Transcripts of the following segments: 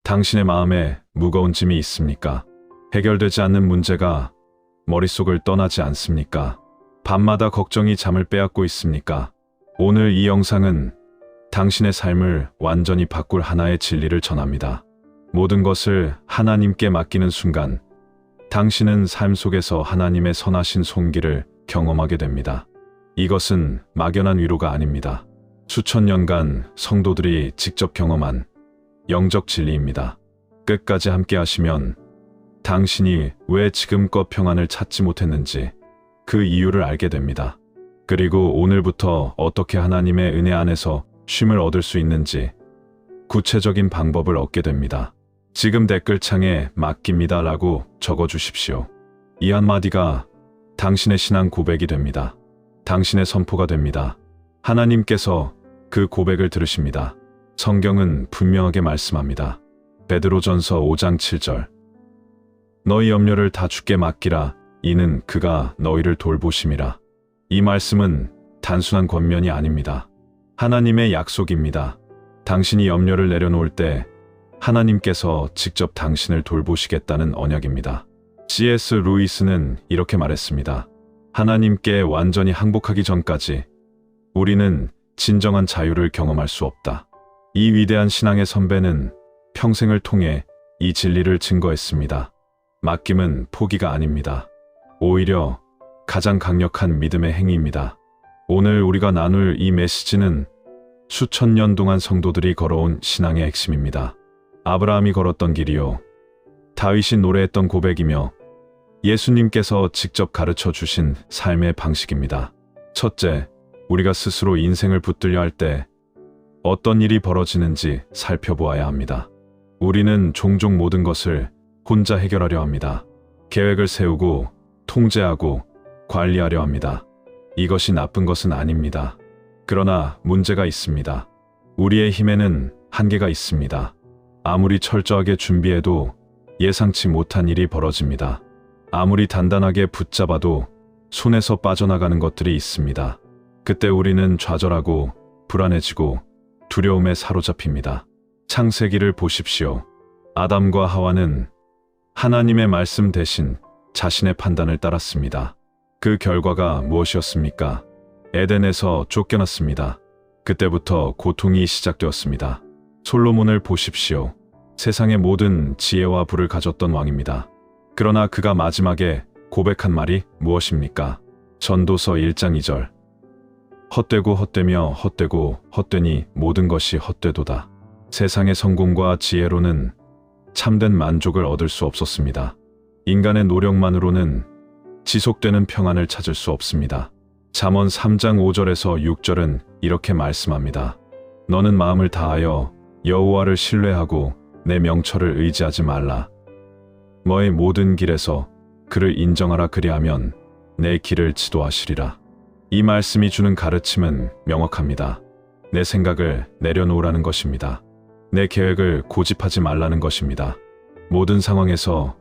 당신의 마음에 무거운 짐이 있습니까? 해결되지 않는 문제가 머릿속을 떠나지 않습니까? 밤마다 걱정이 잠을 빼앗고 있습니까? 오늘 이 영상은 당신의 삶을 완전히 바꿀 하나의 진리를 전합니다. 모든 것을 하나님께 맡기는 순간 당신은 삶 속에서 하나님의 선하신 손길을 경험하게 됩니다. 이것은 막연한 위로가 아닙니다. 수천 년간 성도들이 직접 경험한 영적 진리입니다. 끝까지 함께 하시면 당신이 왜 지금껏 평안을 찾지 못했는지 그 이유를 알게 됩니다. 그리고 오늘부터 어떻게 하나님의 은혜 안에서 쉼을 얻을 수 있는지 구체적인 방법을 얻게 됩니다. 지금 댓글창에 맡깁니다 라고 적어주십시오. 이 한마디가 당신의 신앙 고백이 됩니다. 당신의 선포가 됩니다. 하나님께서 그 고백을 들으십니다. 성경은 분명하게 말씀합니다. 베드로전서 5장 7절. 너희 염려를 다 주께 맡기라. 이는 그가 너희를 돌보심이라. 이 말씀은 단순한 권면이 아닙니다. 하나님의 약속입니다. 당신이 염려를 내려놓을 때 하나님께서 직접 당신을 돌보시겠다는 언약입니다. C.S. 루이스는 이렇게 말했습니다. 하나님께 완전히 항복하기 전까지 우리는 진정한 자유를 경험할 수 없다. 이 위대한 신앙의 선배는 평생을 통해 이 진리를 증거했습니다. 맡김은 포기가 아닙니다. 오히려 가장 강력한 믿음의 행위입니다. 오늘 우리가 나눌 이 메시지는 수천 년 동안 성도들이 걸어온 신앙의 핵심입니다. 아브라함이 걸었던 길이요, 다윗이 노래했던 고백이며 예수님께서 직접 가르쳐 주신 삶의 방식입니다. 첫째, 우리가 스스로 인생을 붙들려 할 때 어떤 일이 벌어지는지 살펴보아야 합니다. 우리는 종종 모든 것을 혼자 해결하려 합니다. 계획을 세우고 통제하고 관리하려 합니다. 이것이 나쁜 것은 아닙니다. 그러나 문제가 있습니다. 우리의 힘에는 한계가 있습니다. 아무리 철저하게 준비해도 예상치 못한 일이 벌어집니다. 아무리 단단하게 붙잡아도 손에서 빠져나가는 것들이 있습니다. 그때 우리는 좌절하고 불안해지고 두려움에 사로잡힙니다. 창세기를 보십시오. 아담과 하와는 하나님의 말씀 대신 자신의 판단을 따랐습니다. 그 결과가 무엇이었습니까? 에덴에서 쫓겨났습니다. 그때부터 고통이 시작되었습니다. 솔로몬을 보십시오. 세상의 모든 지혜와 부를 가졌던 왕입니다. 그러나 그가 마지막에 고백한 말이 무엇입니까? 전도서 1장 2절. 헛되고 헛되며 헛되고 헛되니 모든 것이 헛되도다. 세상의 성공과 지혜로는 참된 만족을 얻을 수 없었습니다. 인간의 노력만으로는 지속되는 평안을 찾을 수 없습니다. 잠언 3장 5절에서 6절은 이렇게 말씀합니다. 너는 마음을 다하여 여호와를 신뢰하고 내 명철을 의지하지 말라. 너의 모든 길에서 그를 인정하라. 그리하면 내 길을 지도하시리라. 이 말씀이 주는 가르침은 명확합니다. 내 생각을 내려놓으라는 것입니다. 내 계획을 고집하지 말라는 것입니다. 모든 상황에서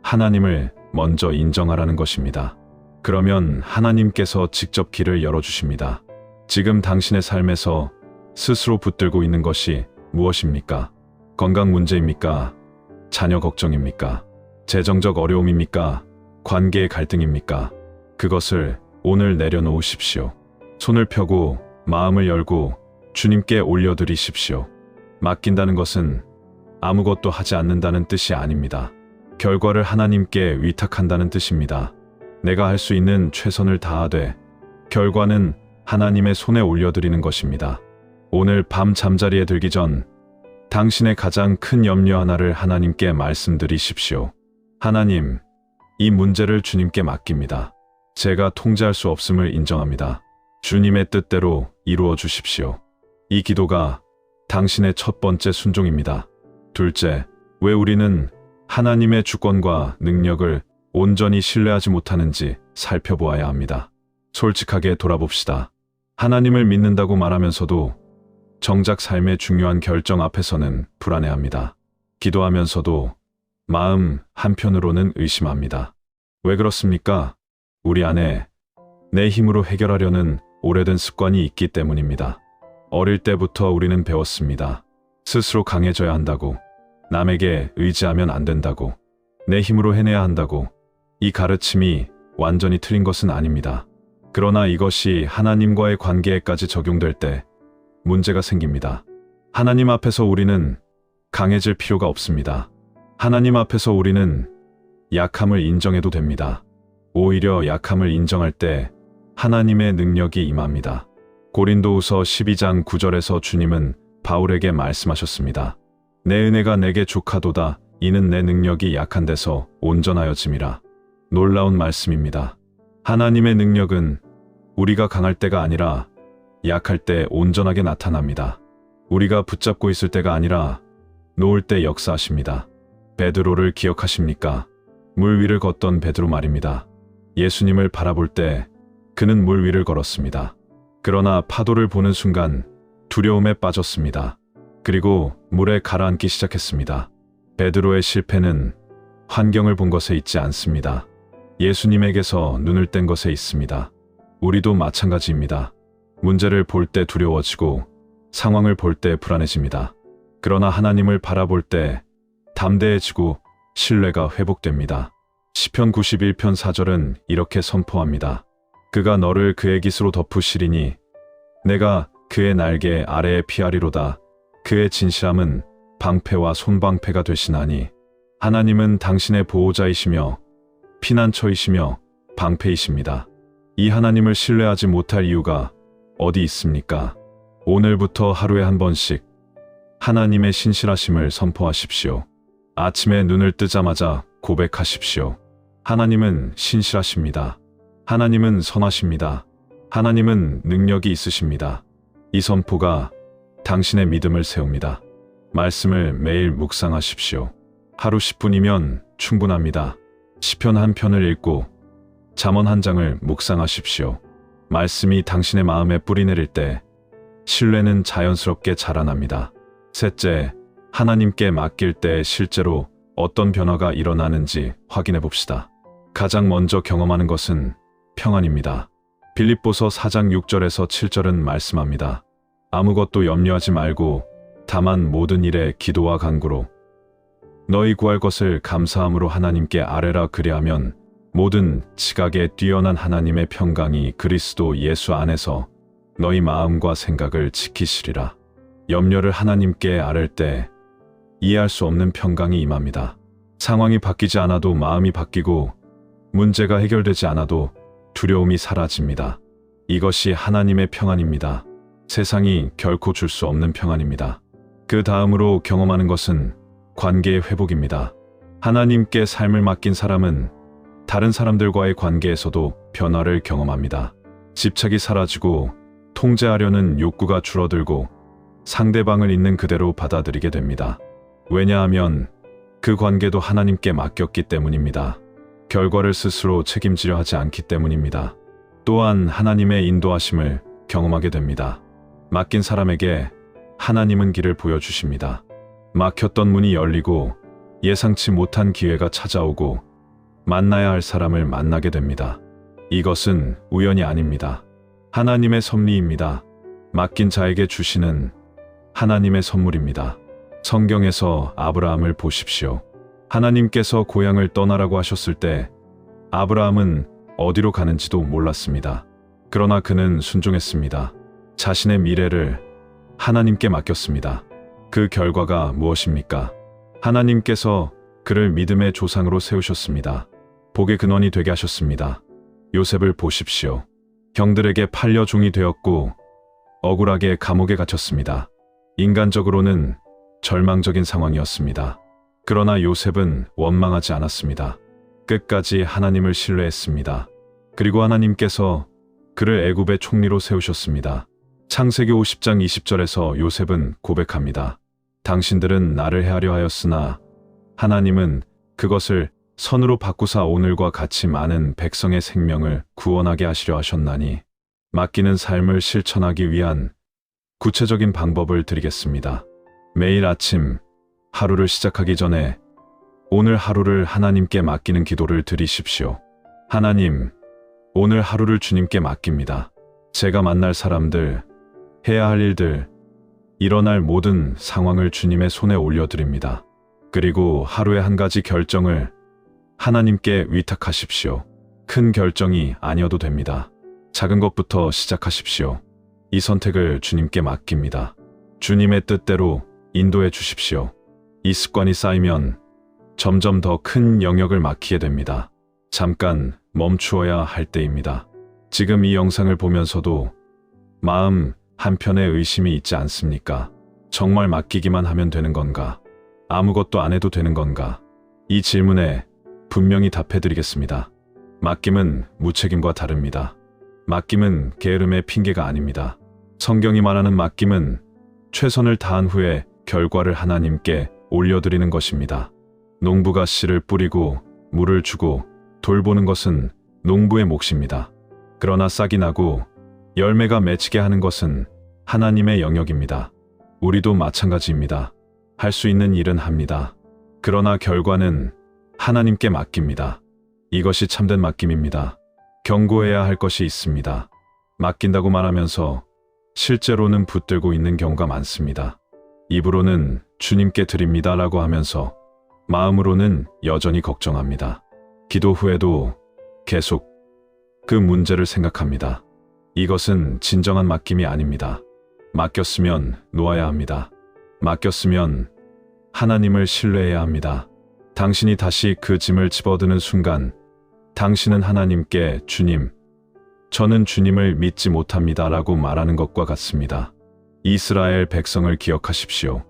하나님을 먼저 인정하라는 것입니다. 그러면 하나님께서 직접 길을 열어주십니다. 지금 당신의 삶에서 스스로 붙들고 있는 것이 무엇입니까? 건강 문제입니까? 자녀 걱정입니까? 재정적 어려움입니까? 관계의 갈등입니까? 그것을 오늘 내려놓으십시오. 손을 펴고 마음을 열고 주님께 올려드리십시오. 맡긴다는 것은 아무것도 하지 않는다는 뜻이 아닙니다. 결과를 하나님께 위탁한다는 뜻입니다. 내가 할 수 있는 최선을 다하되 결과는 하나님의 손에 올려드리는 것입니다. 오늘 밤 잠자리에 들기 전 당신의 가장 큰 염려 하나를 하나님께 말씀드리십시오. 하나님, 이 문제를 주님께 맡깁니다. 제가 통제할 수 없음을 인정합니다. 주님의 뜻대로 이루어 주십시오. 이 기도가 당신의 첫 번째 순종입니다. 둘째, 왜 우리는 하나님의 주권과 능력을 온전히 신뢰하지 못하는지 살펴보아야 합니다. 솔직하게 돌아봅시다. 하나님을 믿는다고 말하면서도 정작 삶의 중요한 결정 앞에서는 불안해합니다. 기도하면서도 마음 한편으로는 의심합니다. 왜 그렇습니까? 우리 안에 내 힘으로 해결하려는 오래된 습관이 있기 때문입니다. 어릴 때부터 우리는 배웠습니다. 스스로 강해져야 한다고. 남에게 의지하면 안 된다고, 내 힘으로 해내야 한다고. 이 가르침이 완전히 틀린 것은 아닙니다. 그러나 이것이 하나님과의 관계에까지 적용될 때 문제가 생깁니다. 하나님 앞에서 우리는 강해질 필요가 없습니다. 하나님 앞에서 우리는 약함을 인정해도 됩니다. 오히려 약함을 인정할 때 하나님의 능력이 임합니다. 고린도후서 12장 9절에서 주님은 바울에게 말씀하셨습니다. 내 은혜가 내게 족하도다. 이는 내 능력이 약한 데서 온전하여짐이라. 놀라운 말씀입니다. 하나님의 능력은 우리가 강할 때가 아니라 약할 때 온전하게 나타납니다. 우리가 붙잡고 있을 때가 아니라 놓을 때 역사하십니다. 베드로를 기억하십니까? 물 위를 걷던 베드로 말입니다. 예수님을 바라볼 때 그는 물 위를 걸었습니다. 그러나 파도를 보는 순간 두려움에 빠졌습니다. 그리고 물에 가라앉기 시작했습니다. 베드로의 실패는 환경을 본 것에 있지 않습니다. 예수님에게서 눈을 뗀 것에 있습니다. 우리도 마찬가지입니다. 문제를 볼 때 두려워지고 상황을 볼 때 불안해집니다. 그러나 하나님을 바라볼 때 담대해지고 신뢰가 회복됩니다. 시편 91편 4절은 이렇게 선포합니다. 그가 너를 그의 깃으로 덮으시리니 내가 그의 날개 아래에 피하리로다. 그의 진실함은 방패와 손방패가 되시나니. 하나님은 당신의 보호자이시며 피난처이시며 방패이십니다. 이 하나님을 신뢰하지 못할 이유가 어디 있습니까? 오늘부터 하루에 한 번씩 하나님의 신실하심을 선포하십시오. 아침에 눈을 뜨자마자 고백하십시오. 하나님은 신실하십니다. 하나님은 선하십니다. 하나님은 능력이 있으십니다. 이 선포가 당신의 믿음을 세웁니다. 말씀을 매일 묵상하십시오. 하루 10분이면 충분합니다. 시편 한 편을 읽고 잠언 한 장을 묵상하십시오. 말씀이 당신의 마음에 뿌리 내릴 때 신뢰는 자연스럽게 자라납니다. 셋째, 하나님께 맡길 때 실제로 어떤 변화가 일어나는지 확인해 봅시다. 가장 먼저 경험하는 것은 평안입니다. 빌립보서 4장 6절에서 7절은 말씀합니다. 아무것도 염려하지 말고 다만 모든 일에 기도와 간구로 너희 구할 것을 감사함으로 하나님께 아뢰라. 그리하면 모든 지각에 뛰어난 하나님의 평강이 그리스도 예수 안에서 너희 마음과 생각을 지키시리라. 염려를 하나님께 아뢰 때 이해할 수 없는 평강이 임합니다. 상황이 바뀌지 않아도 마음이 바뀌고 문제가 해결되지 않아도 두려움이 사라집니다. 이것이 하나님의 평안입니다. 세상이 결코 줄 수 없는 평안입니다. 그 다음으로 경험하는 것은 관계의 회복입니다. 하나님께 삶을 맡긴 사람은 다른 사람들과의 관계에서도 변화를 경험합니다. 집착이 사라지고 통제하려는 욕구가 줄어들고 상대방을 있는 그대로 받아들이게 됩니다. 왜냐하면 그 관계도 하나님께 맡겼기 때문입니다. 결과를 스스로 책임지려 하지 않기 때문입니다. 또한 하나님의 인도하심을 경험하게 됩니다. 맡긴 사람에게 하나님은 길을 보여주십니다. 막혔던 문이 열리고 예상치 못한 기회가 찾아오고 만나야 할 사람을 만나게 됩니다. 이것은 우연이 아닙니다. 하나님의 섭리입니다. 맡긴 자에게 주시는 하나님의 선물입니다. 성경에서 아브라함을 보십시오. 하나님께서 고향을 떠나라고 하셨을 때 아브라함은 어디로 가는지도 몰랐습니다. 그러나 그는 순종했습니다. 자신의 미래를 하나님께 맡겼습니다. 그 결과가 무엇입니까? 하나님께서 그를 믿음의 조상으로 세우셨습니다. 복의 근원이 되게 하셨습니다. 요셉을 보십시오. 형들에게 팔려 종이 되었고 억울하게 감옥에 갇혔습니다. 인간적으로는 절망적인 상황이었습니다. 그러나 요셉은 원망하지 않았습니다. 끝까지 하나님을 신뢰했습니다. 그리고 하나님께서 그를 애굽의 총리로 세우셨습니다. 창세기 50장 20절에서 요셉은 고백합니다. 당신들은 나를 해하려 하였으나 하나님은 그것을 선으로 바꾸사 오늘과 같이 많은 백성의 생명을 구원하게 하시려 하셨나니. 맡기는 삶을 실천하기 위한 구체적인 방법을 드리겠습니다. 매일 아침 하루를 시작하기 전에 오늘 하루를 하나님께 맡기는 기도를 드리십시오. 하나님, 오늘 하루를 주님께 맡깁니다. 제가 만날 사람들, 해야 할 일들, 일어날 모든 상황을 주님의 손에 올려드립니다. 그리고 하루에 한 가지 결정을 하나님께 위탁하십시오. 큰 결정이 아니어도 됩니다. 작은 것부터 시작하십시오. 이 선택을 주님께 맡깁니다. 주님의 뜻대로 인도해 주십시오. 이 습관이 쌓이면 점점 더 큰 영역을 맡기게 됩니다. 잠깐 멈추어야 할 때입니다. 지금 이 영상을 보면서도 마음 한편에 의심이 있지 않습니까? 정말 맡기기만 하면 되는 건가? 아무것도 안 해도 되는 건가? 이 질문에 분명히 답해드리겠습니다. 맡김은 무책임과 다릅니다. 맡김은 게으름의 핑계가 아닙니다. 성경이 말하는 맡김은 최선을 다한 후에 결과를 하나님께 올려드리는 것입니다. 농부가 씨를 뿌리고 물을 주고 돌보는 것은 농부의 몫입니다. 그러나 싹이 나고 열매가 맺히게 하는 것은 하나님의 영역입니다. 우리도 마찬가지입니다. 할 수 있는 일은 합니다. 그러나 결과는 하나님께 맡깁니다. 이것이 참된 맡김입니다. 경고해야 할 것이 있습니다. 맡긴다고 말하면서 실제로는 붙들고 있는 경우가 많습니다. 입으로는 주님께 드립니다라고 하면서 마음으로는 여전히 걱정합니다. 기도 후에도 계속 그 문제를 생각합니다. 이것은 진정한 맡김이 아닙니다. 맡겼으면 놓아야 합니다. 맡겼으면 하나님을 신뢰해야 합니다. 당신이 다시 그 짐을 집어드는 순간 당신은 하나님께 주님, 저는 주님을 믿지 못합니다 라고 말하는 것과 같습니다. 이스라엘 백성을 기억하십시오.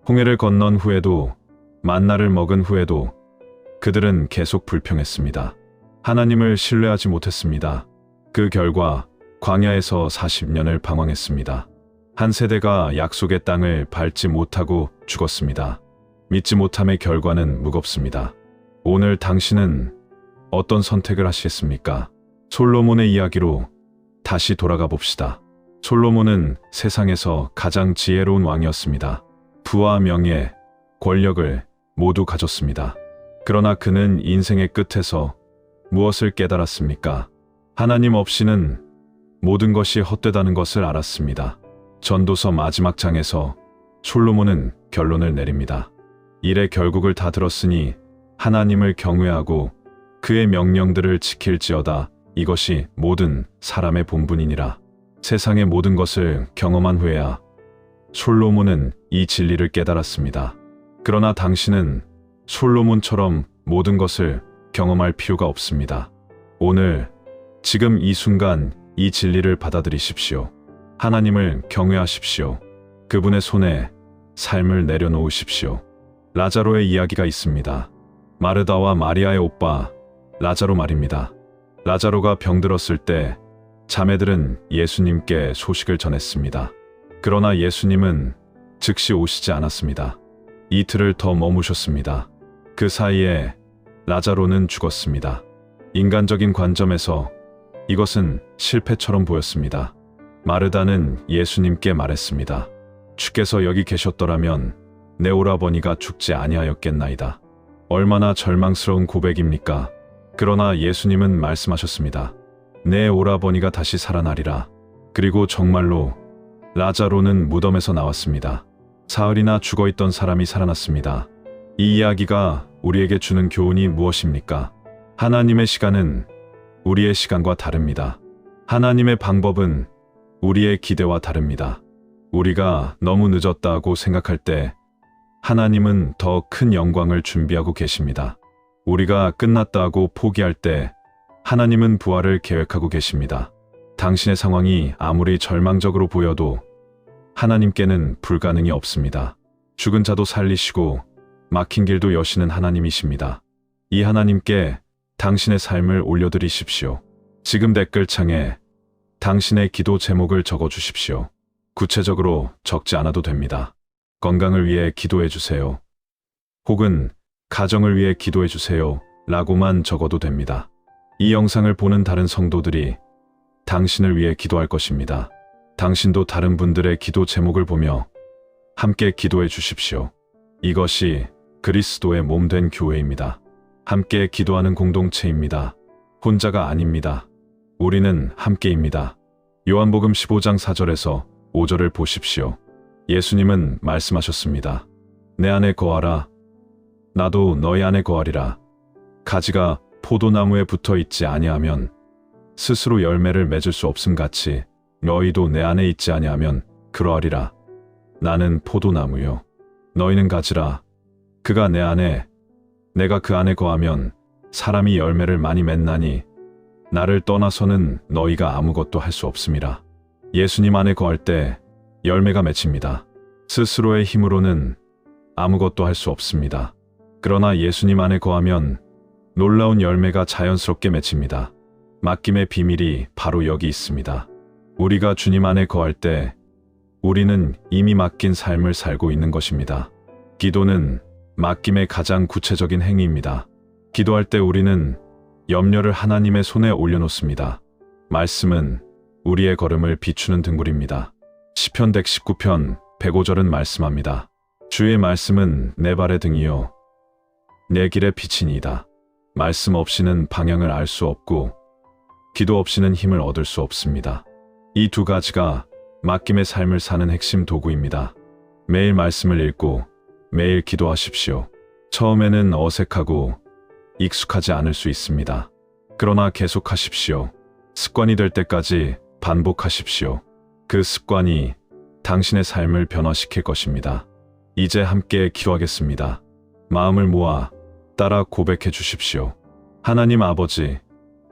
홍해를 건넌 후에도 만나를 먹은 후에도 그들은 계속 불평했습니다. 하나님을 신뢰하지 못했습니다. 그 결과 광야에서 40년을 방황했습니다. 한 세대가 약속의 땅을 밟지 못하고 죽었습니다. 믿지 못함의 결과는 무겁습니다. 오늘 당신은 어떤 선택을 하시겠습니까? 솔로몬의 이야기로 다시 돌아가 봅시다. 솔로몬은 세상에서 가장 지혜로운 왕이었습니다. 부와 명예, 권력을 모두 가졌습니다. 그러나 그는 인생의 끝에서 무엇을 깨달았습니까? 하나님 없이는 모든 것이 헛되다는 것을 알았습니다. 전도서 마지막 장에서 솔로몬은 결론을 내립니다. 일의 결국을 다 들었으니 하나님을 경외하고 그의 명령들을 지킬지어다. 이것이 모든 사람의 본분이니라. 세상의 모든 것을 경험한 후에야 솔로몬은 이 진리를 깨달았습니다. 그러나 당신은 솔로몬처럼 모든 것을 경험할 필요가 없습니다. 오늘, 지금 이 순간 이 진리를 받아들이십시오. 하나님을 경외하십시오. 그분의 손에 삶을 내려놓으십시오. 라자로의 이야기가 있습니다. 마르다와 마리아의 오빠 라자로 말입니다. 라자로가 병들었을 때 자매들은 예수님께 소식을 전했습니다. 그러나 예수님은 즉시 오시지 않았습니다. 이틀을 더 머무셨습니다. 그 사이에 라자로는 죽었습니다. 인간적인 관점에서 이것은 실패처럼 보였습니다. 마르다는 예수님께 말했습니다. 주께서 여기 계셨더라면 내 오라버니가 죽지 아니하였겠나이다. 얼마나 절망스러운 고백입니까? 그러나 예수님은 말씀하셨습니다. 내 오라버니가 다시 살아나리라. 그리고 정말로 라자로는 무덤에서 나왔습니다. 사흘이나 죽어있던 사람이 살아났습니다. 이 이야기가 우리에게 주는 교훈이 무엇입니까? 하나님의 시간은 우리의 시간과 다릅니다. 하나님의 방법은 우리의 기대와 다릅니다. 우리가 너무 늦었다고 생각할 때 하나님은 더 큰 영광을 준비하고 계십니다. 우리가 끝났다고 포기할 때 하나님은 부활을 계획하고 계십니다. 당신의 상황이 아무리 절망적으로 보여도 하나님께는 불가능이 없습니다. 죽은 자도 살리시고 막힌 길도 여시는 하나님이십니다. 이 하나님께 당신의 삶을 올려드리십시오. 지금 댓글창에 당신의 기도 제목을 적어주십시오. 구체적으로 적지 않아도 됩니다. 건강을 위해 기도해 주세요. 혹은 가정을 위해 기도해 주세요. 라고만 적어도 됩니다. 이 영상을 보는 다른 성도들이 당신을 위해 기도할 것입니다. 당신도 다른 분들의 기도 제목을 보며 함께 기도해 주십시오. 이것이 그리스도의 몸 된 교회입니다. 함께 기도하는 공동체입니다. 혼자가 아닙니다. 우리는 함께입니다. 요한복음 15장 4절에서 5절을 보십시오. 예수님은 말씀하셨습니다. 내 안에 거하라. 나도 너희 안에 거하리라. 가지가 포도나무에 붙어 있지 아니하면 스스로 열매를 맺을 수 없음 같이 너희도 내 안에 있지 아니하면 그러하리라. 나는 포도나무요, 너희는 가지라. 그가 내 안에, 내가 그 안에 거하면 사람이 열매를 많이 맺나니 나를 떠나서는 너희가 아무것도 할 수 없음이라. 예수님 안에 거할 때 열매가 맺힙니다. 스스로의 힘으로는 아무것도 할 수 없습니다. 그러나 예수님 안에 거하면 놀라운 열매가 자연스럽게 맺힙니다. 맡김의 비밀이 바로 여기 있습니다. 우리가 주님 안에 거할 때 우리는 이미 맡긴 삶을 살고 있는 것입니다. 기도는 맡김의 가장 구체적인 행위입니다. 기도할 때 우리는 염려를 하나님의 손에 올려놓습니다. 말씀은 우리의 걸음을 비추는 등불입니다. 시편 119편 105절은 말씀합니다. 주의 말씀은 내 발의 등이요 내 길의 빛이니이다. 말씀 없이는 방향을 알 수 없고 기도 없이는 힘을 얻을 수 없습니다. 이 두 가지가 맡김의 삶을 사는 핵심 도구입니다. 매일 말씀을 읽고 매일 기도하십시오. 처음에는 어색하고 익숙하지 않을 수 있습니다. 그러나 계속하십시오. 습관이 될 때까지 반복하십시오. 그 습관이 당신의 삶을 변화시킬 것입니다. 이제 함께 기도하겠습니다. 마음을 모아 따라 고백해 주십시오. 하나님 아버지,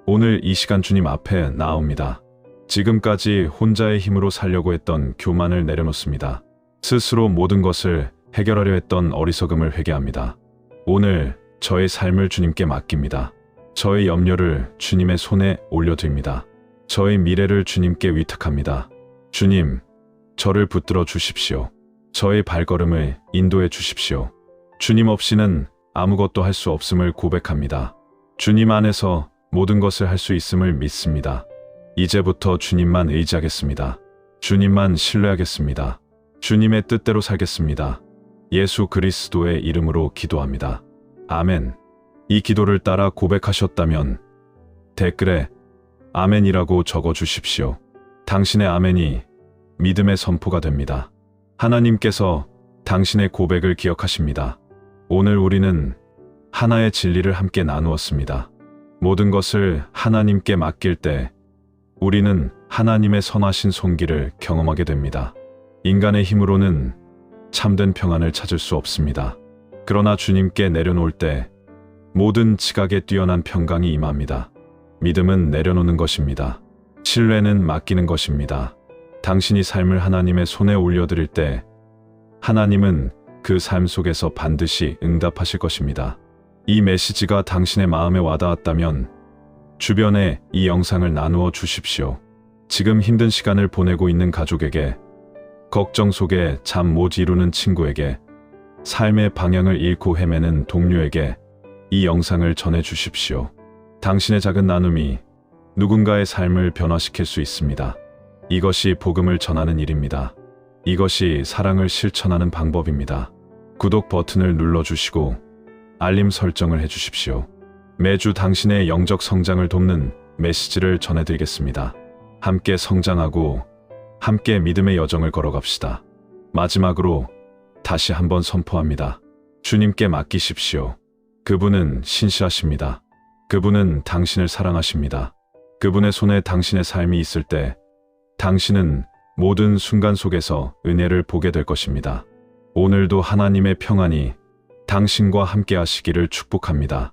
오늘 이 시간 주님 앞에 나옵니다. 지금까지 혼자의 힘으로 살려고 했던 교만을 내려놓습니다. 스스로 모든 것을 해결하려 했던 어리석음을 회개합니다. 오늘 저의 삶을 주님께 맡깁니다. 저의 염려를 주님의 손에 올려드립니다. 저의 미래를 주님께 위탁합니다. 주님, 저를 붙들어 주십시오. 저의 발걸음을 인도해 주십시오. 주님 없이는 아무것도 할 수 없음을 고백합니다. 주님 안에서 모든 것을 할 수 있음을 믿습니다. 이제부터 주님만 의지하겠습니다. 주님만 신뢰하겠습니다. 주님의 뜻대로 살겠습니다. 예수 그리스도의 이름으로 기도합니다. 아멘. 이 기도를 따라 고백하셨다면 댓글에 아멘이라고 적어 주십시오. 당신의 아멘이 믿음의 선포가 됩니다. 하나님께서 당신의 고백을 기억하십니다. 오늘 우리는 하나의 진리를 함께 나누었습니다. 모든 것을 하나님께 맡길 때 우리는 하나님의 선하신 손길을 경험하게 됩니다. 인간의 힘으로는 참된 평안을 찾을 수 없습니다. 그러나 주님께 내려놓을 때 모든 지각에 뛰어난 평강이 임합니다. 믿음은 내려놓는 것입니다. 신뢰는 맡기는 것입니다. 당신이 삶을 하나님의 손에 올려드릴 때 하나님은 그 삶 속에서 반드시 응답하실 것입니다. 이 메시지가 당신의 마음에 와닿았다면 주변에 이 영상을 나누어 주십시오. 지금 힘든 시간을 보내고 있는 가족에게, 걱정 속에 잠 못 이루는 친구에게, 삶의 방향을 잃고 헤매는 동료에게 이 영상을 전해 주십시오. 당신의 작은 나눔이 누군가의 삶을 변화시킬 수 있습니다. 이것이 복음을 전하는 일입니다. 이것이 사랑을 실천하는 방법입니다. 구독 버튼을 눌러주시고 알림 설정을 해주십시오. 매주 당신의 영적 성장을 돕는 메시지를 전해드리겠습니다. 함께 성장하고 함께 믿음의 여정을 걸어갑시다. 마지막으로 다시 한번 선포합니다. 주님께 맡기십시오. 그분은 신실하십니다. 그분은 당신을 사랑하십니다. 그분의 손에 당신의 삶이 있을 때 당신은 모든 순간 속에서 은혜를 보게 될 것입니다. 오늘도 하나님의 평안이 당신과 함께 하시기를 축복합니다.